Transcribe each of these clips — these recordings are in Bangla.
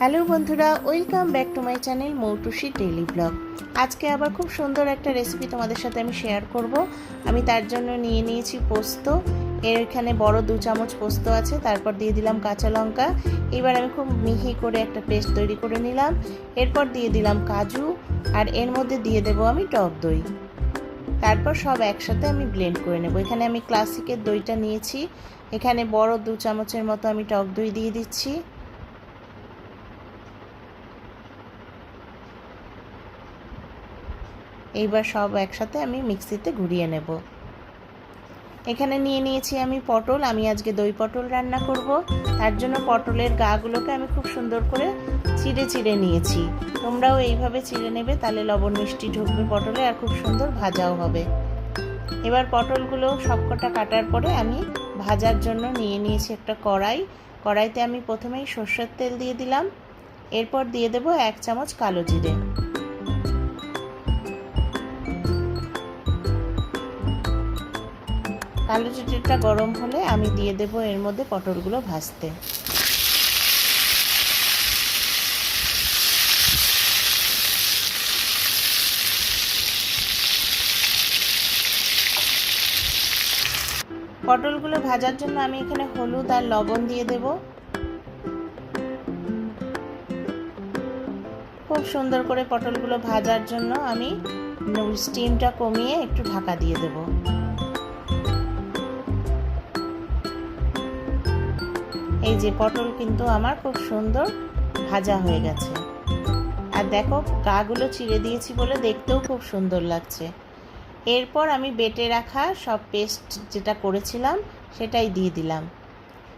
হ্যালো বন্ধুরা, welcome back to my channel Moutushi daily blog. আজকে আবার খুব সুন্দর একটা রেসিপি তোমাদের সাথে আমি শেয়ার করব। আমি তার জন্য নিয়ে নিয়েছি পোস্ত। এখানে বড় 2 চামচ পোস্ত আছে, তারপর দিয়ে দিলাম কাঁচা লঙ্কা। এবার আমি খুব মিহি করে একটা পেস্ট তৈরি করে নিলাম। এরপর দিয়ে দিলাম কাজু, আর এর মধ্যে দিয়ে দেবো আমি টক দই। তারপর সব একসাথে আমি ব্লেন্ড করে নেব। এখানে আমি ক্লাসিকের দইটা নিয়েছি। এখানে বড় 2 চামচের মতো আমি টক দই দিয়ে দিচ্ছি। এইবার সব একসাথে আমি মিক্সিতে ঘুরিয়ে নেব। এখানে নিয়ে নিয়েছি আমি পটল। আমি আজকে দই পটল রান্না করব। তার জন্য পটলের গাগুলোকে আমি খুব সুন্দর করে চিড়ে চিড়ে নিয়েছি। তোমরাও এইভাবে চিড়ে নেবে, তাহলে লবণ মিষ্টি ঢুকবে পটলে, আর খুব সুন্দর ভাজাও হবে। এবার পটলগুলো সবকটা কাটার পরে আমি ভাজার জন্য নিয়ে নিয়েছি একটা কড়াইতে আমি প্রথমেই সরষের তেল দিয়ে দিলাম। এরপর দিয়ে দেব 1 চামচ কালো জিরে। কালো জিরেটা গরম হলে আমি দিয়ে দেব এর মধ্যে পটলগুলো ভাজতে। পটলগুলো ভাজার জন্য আমি এখানে হলুদ আর লবণ দিয়ে দেব। খুব সুন্দর করে পটলগুলো ভাজার জন্য আমি স্টিমটা কমিয়ে একটু ঢাকা দিয়ে দেব। এই যে পটল কিন্তু আমার খুব সুন্দর ভাজা হয়ে গেছে। আর দেখো, গাগুলো চিড়ে দিয়েছি বলে দেখতেও খুব সুন্দর লাগছে। এরপর আমি বেটে রাখা সব পেস্ট যেটা করেছিলাম সেটাই দিয়ে দিলাম।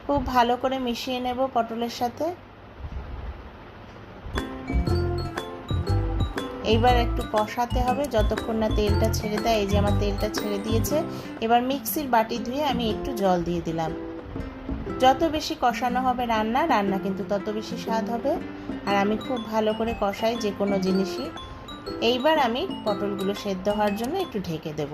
খুব ভালো করে মিশিয়ে নেব পটলের সাথে। এইবার একটু কষাতে হবে যতক্ষণ না তেলটা ছেড়ে দেয়। এই যে আমার তেলটা ছেড়ে দিয়েছে। এবার মিক্সির বাটি ধুয়ে আমি একটু জল দিয়ে দিলাম। যত বেশি কষানো হবে রান্না কিন্তু তত বেশি স্বাদ হবে। আর আমি খুব ভালো করে কষাই যে কোনো জিনিসই। এইবার আমি পটলগুলো সেদ্ধ হওয়ার জন্য একটু ঢেকে দেব।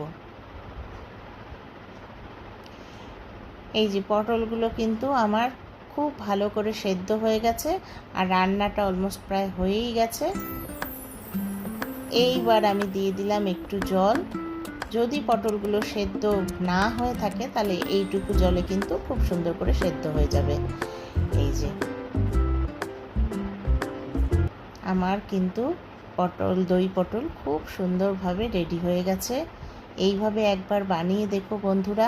এই যে পটলগুলো কিন্তু আমার খুব ভালো করে সেদ্ধ হয়ে গেছে, আর রান্নাটা অলমোস্ট প্রায় হয়েই গেছে। এইবার আমি দিয়ে দিলাম একটু জল। যদি পটলগুলো সেদ্ধ না হয়ে থাকে তাহলে এইটুকু জলে কিন্তু খুব সুন্দর করে সেদ্ধ হয়ে যাবে। এই যে আমার কিন্তু দই পটল খুব সুন্দরভাবে রেডি হয়ে গেছে। এইভাবে একবার বানিয়ে দেখো বন্ধুরা।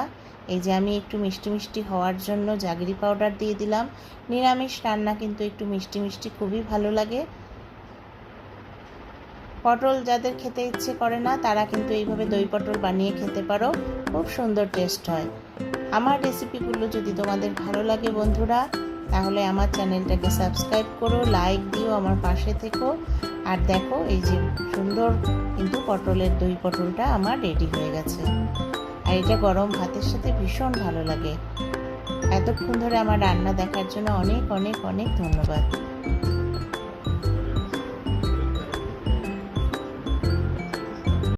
এই যে আমি একটু মিষ্টি মিষ্টি হওয়ার জন্য জাগরি পাউডার দিয়ে দিলাম। নিরামিষ রান্না কিন্তু একটু মিষ্টি মিষ্টি খুবই ভালো লাগে। পটল যাদের খেতে ইচ্ছে করে না তারা কিন্তু এইভাবে দই পটল বানিয়ে খেতে পারো, খুব সুন্দর টেস্ট হয়। আমার রেসিপিগুলো যদি তোমাদের ভালো লাগে বন্ধুরা, তাহলে আমার চ্যানেলটাকে সাবস্ক্রাইব করো, লাইক দিও, আমার পাশে থেকো। আর দেখো, এই যে সুন্দর কিন্তু পটলের দই পটলটা আমার রেডি হয়ে গেছে। আর এটা গরম ভাতের সাথে ভীষণ ভালো লাগে। এতক্ষণ ধরে আমার রান্না দেখার জন্য অনেক অনেক অনেক ধন্যবাদ।